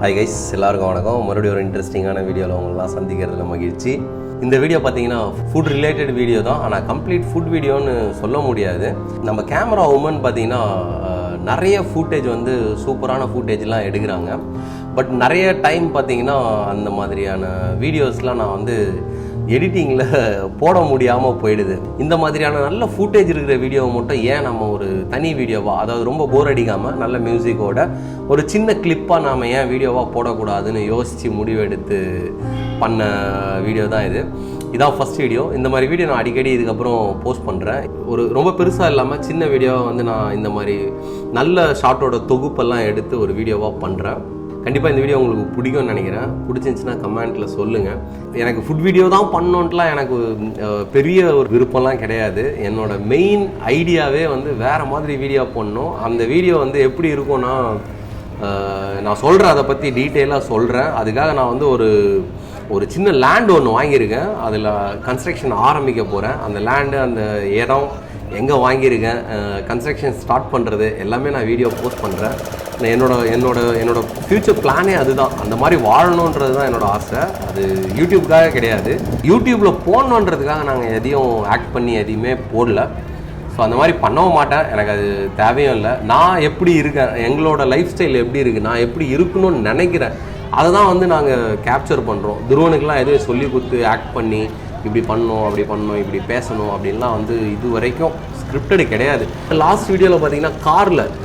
Hi guys, எல்லாருக்கும் வணக்கம். மறுபடியும் ஒரு இன்ட்ரெஸ்டிங்கான வீடியோவில் உங்களெலாம் சந்திக்கிறதுல மகிழ்ச்சி. இந்த வீடியோ பார்த்தீங்கன்னா ஃபுட் ரிலேட்டட் வீடியோ தான், ஆனால் கம்ப்ளீட் ஃபுட் வீடியோன்னு சொல்ல முடியாது. நம்ம கேமரா உமன் பார்த்தீங்கன்னா நிறைய ஃபுட்டேஜ் வந்து சூப்பரான ஃபுட்டேஜ்லாம் எடுக்கிறாங்க. பட் நிறைய டைம் பார்த்தீங்கன்னா அந்த மாதிரியான வீடியோஸ்லாம் நான் வந்து எடிட்டிங்கில் போட முடியாமல் போயிடுது. இந்த மாதிரியான நல்ல ஃபுட்டேஜ் இருக்கிற வீடியோவை மட்டும் ஏன் நம்ம ஒரு தனி வீடியோவாக, அதாவது ரொம்ப போர் அடிக்காமல் நல்ல மியூசிக்கோட ஒரு சின்ன கிளிப்பாக நாம் ஏன் வீடியோவாக போடக்கூடாதுன்னு யோசித்து முடிவெடுத்து பண்ண வீடியோ தான் இது. இதான் ஃபஸ்ட் வீடியோ. இந்த மாதிரி வீடியோ நான் அடிக்கடி இதுக்கப்புறம் போஸ்ட் பண்ணுறேன். ஒரு ரொம்ப பெருசாக இல்லாமல் சின்ன வீடியோவை வந்து நான் இந்த மாதிரி நல்ல ஷார்ட்டோட தொகுப்பெல்லாம் எடுத்து ஒரு வீடியோவாக பண்ணுறேன். கண்டிப்பாக இந்த வீடியோ உங்களுக்கு பிடிக்கும்னு நினைக்கிறேன். பிடிச்சிருந்துச்சின்னா கமெண்ட்டில் சொல்லுங்கள். எனக்கு ஃபுட் வீடியோ தான் பண்ணோன்ட்டுலாம் எனக்கு பெரிய ஒரு விருப்பம்லாம் கிடையாது. என்னோடய மெயின் ஐடியாவே வந்து வேறு மாதிரி வீடியோ பண்ணணும். அந்த வீடியோ வந்து எப்படி இருக்கும்னா, நான் சொல்கிறேன், அதை பற்றி டீட்டெயிலாக சொல்கிறேன். அதுக்காக நான் வந்து ஒரு சின்ன லேண்ட் ஒன்று வாங்கியிருக்கேன். அதில் கன்ஸ்ட்ரக்ஷன் ஆரம்பிக்க போகிறேன். அந்த லேண்டு, அந்த இடம் எங்கே வாங்கியிருக்கேன், கன்ஸ்ட்ரக்ஷன் ஸ்டார்ட் பண்ணுறது எல்லாமே நான் வீடியோ போஸ்ட் பண்ணுறேன். என்னோட ஃப்யூச்சர் பிளானே அதுதான். அந்த மாதிரி வாழணுன்றது தான் என்னோடய ஆசை. அது யூடியூப்காக கிடையாது. யூடியூப்பில் போடணுன்றதுக்காக நாங்கள் எதையும் ஆக்ட் பண்ணி எதையுமே போடல. ஸோ அந்த மாதிரி பண்ணவும் மாட்டேன். எனக்கு அது தேவையும் இல்லை. நான் எப்படி இருக்கேன், எங்களோட லைஃப் ஸ்டைல் எப்படி இருக்குது, நான் எப்படி இருக்கணும்னு நினைக்கிறேன், அதை தான் வந்து நாங்கள் கேப்சர் பண்ணுறோம். துருவனுக்கெலாம் எதுவும் சொல்லி கொடுத்து ஆக்ட் பண்ணி இப்படி பண்ணணும், அப்படி பண்ணணும், இப்படி பேசணும் அப்படின்லாம் வந்து இது வரைக்கும் ஸ்கிரிப்டடு கிடையாது. லாஸ்ட் வீடியோவில் பார்த்தீங்கன்னா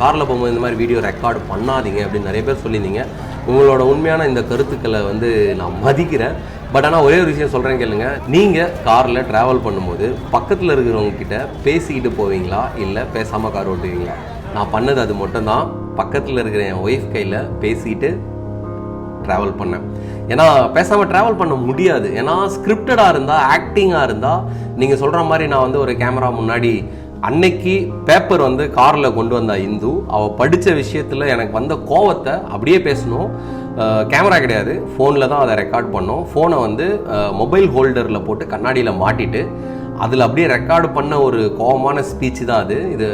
காரில் போகும்போது இந்த மாதிரி வீடியோ ரெக்கார்டு பண்ணாதீங்க அப்படின்னு நிறைய பேர் சொல்லியிருந்தீங்க. உங்களோட உண்மையான இந்த கருத்துக்களை வந்து நான் மதிக்கிறேன். பட் ஆனால் ஒரே ஒரு விஷயம் சொல்கிறேன் கேளுங்க. நீங்கள் காரில் ட்ராவல் பண்ணும்போது பக்கத்தில் இருக்கிறவங்க கிட்ட பேசிக்கிட்டு போவீங்களா, இல்லை பேசாமல் கார் ஓட்டுவீங்களா? நான் பண்ணது அது மட்டும்தான். பக்கத்தில் இருக்கிற என் ஒய்ஃப் கையில் பேசிக்கிட்டு ட்ராவல் பண்ணேன். ஏன்னா பேசாமல் ட்ராவல் பண்ண முடியாது. ஏன்னா ஸ்கிரிப்டடாக இருந்தால், ஆக்டிங்காக இருந்தால், நீங்கள் சொல்கிற மாதிரி நான் வந்து ஒரு கேமரா முன்னாடி அன்னைக்கு பேப்பர் வந்து காரில் கொண்டு வந்தா இந்து, அவள் படித்த விஷயத்தில் எனக்கு வந்த கோவத்தை அப்படியே பேசணும். கேமரா கிடையாது, ஃபோனில் தான் அதை ரெக்கார்ட் பண்ணோம். ஃபோனை வந்து மொபைல் ஹோல்டரில் போட்டு கண்ணாடியில் மாட்டிட்டு அதில் அப்படியே ரெக்கார்டு பண்ண ஒரு கோவமான ஸ்பீச் தான் அது. இது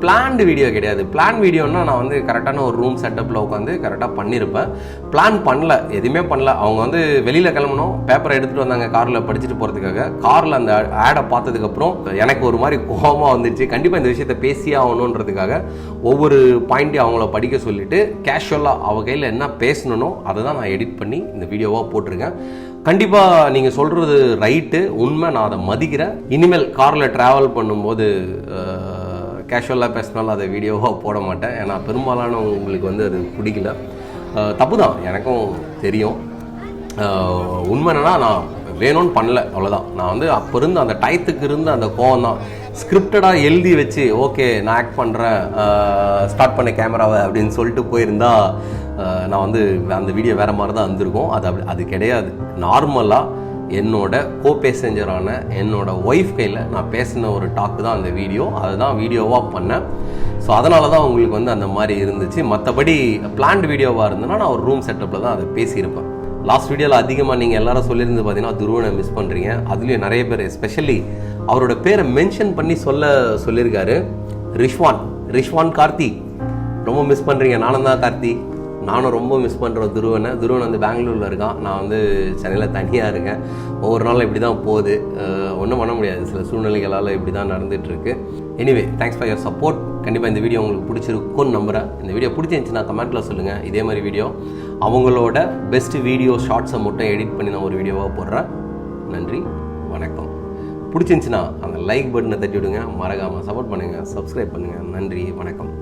பிளான்டு வீடியோ கிடையாது. பிளான் வீடியோன்னா நான் வந்து கரெக்டான ஒரு ரூம் செட்டப்பில் உட்காந்து கரெக்டாக பண்ணியிருப்பேன். பிளான் பண்ணல, எதுவுமே பண்ணல. அவங்க வந்து வெளியில் கிளம்பணும், பேப்பரை எடுத்துகிட்டு வந்தாங்க காரில் படிச்சுட்டு போகிறதுக்காக. காரில் அந்த ஆடை பார்த்ததுக்கப்புறம் எனக்கு ஒரு மாதிரி கோவமாக வந்துடுச்சு. கண்டிப்பாக இந்த விஷயத்தை பேசியே ஆகணுன்றதுக்காக ஒவ்வொரு பாயிண்ட்டையும் அவங்கள படிக்க சொல்லிவிட்டு கேஷுவலாக அவள் கையில் என்ன பேசணுனோ அதை தான் நான் எடிட் பண்ணி இந்த வீடியோவாக போட்டிருக்கேன். கண்டிப்பாக நீங்கள் சொல்கிறது ரைட்டு, உண்மை, நான் அதை மதிக்கிறேன். இனிமேல் காரில் ட்ராவல் பண்ணும்போது கேஷுவலாக பேசினாலும் அதை வீடியோவாக போட மாட்டேன். ஏன்னா பெரும்பாலான உங்களுக்கு வந்து அது பிடிக்கல. தப்பு தான், எனக்கும் தெரியும். உண்மை என்னன்னா, நான் வேணும்னு பண்ணல, அவ்வளோதான். நான் வந்து அப்போ இருந்து அந்த டயத்துக்கு இருந்த அந்த கோவம் தான். ஸ்கிரிப்டடாக எழுதி வச்சு ஓகே நான் ஆக்ட் பண்ணுறேன், ஸ்டார்ட் பண்ண கேமராவை அப்படின்னு சொல்லிட்டு போயிருந்தா நான் வந்து அந்த வீடியோ வேறு மாதிரி தான் வந்திருக்கும். அது கிடையாது. நார்மலாக என்னோட கோ பேசஞ்சரான என்னோட ஒய்ஃப் கையில் நான் பேசின ஒரு டாக்கு தான் அந்த வீடியோ. அதுதான் வீடியோவாக பண்ணேன். ஸோ அதனால தான் உங்களுக்கு வந்து அந்த மாதிரி இருந்துச்சு. மற்றபடி பிளான்டு வீடியோவாக இருந்ததுன்னா நான் ஒரு ரூம் செட்டப்பில் தான் அதை பேசியிருப்பேன். லாஸ்ட் வீடியோவில் அதிகமாக நீங்கள் எல்லாரும் சொல்லியிருந்து பார்த்தீங்கன்னா துருவனை மிஸ் பண்ணுறீங்க. அதுலேயும் நிறைய பேர் எஸ்பெஷலி அவரோட பேரை மென்ஷன் பண்ணி சொல்லியிருக்காரு. ரிஷ்வான் கார்த்தி, ரொம்ப மிஸ் பண்ணுறீங்க. நானும் தான் கார்த்தி, நானும் ரொம்ப மிஸ் பண்ணுறோம் துருவன் வந்து பெங்களூரில் இருக்கான். நான் வந்து சென்னையில் தனியாக இருக்கேன். ஒவ்வொரு நாளும் இப்படி தான் போகுது. ஒன்றும் பண்ண முடியாது, சில சூழ்நிலைகளால் இப்படி தான் நடந்துகிட்ருக்கு. Anyway, thanks for your support. கண்டிப்பாக இந்த வீடியோ உங்களுக்கு பிடிச்சிருக்குன்னு நம்புகிறேன். இந்த வீடியோ பிடிச்சிருந்துச்சுன்னா கமெண்ட்டில் சொல்லுங்கள். இதே மாதிரி வீடியோ அவங்களோட பெஸ்ட் வீடியோ ஷார்ட்ஸை மட்டும் எடிட் பண்ணி நான் ஒரு வீடியோவாக போடுறேன். நன்றி, வணக்கம். பிடிச்சிருந்துச்சின்னா அந்த லைக் பட்டனை தட்டி விடுங்க. மறக்காமல் சப்போர்ட் பண்ணுங்கள், சப்ஸ்கிரைப் பண்ணுங்கள். நன்றி, வணக்கம்.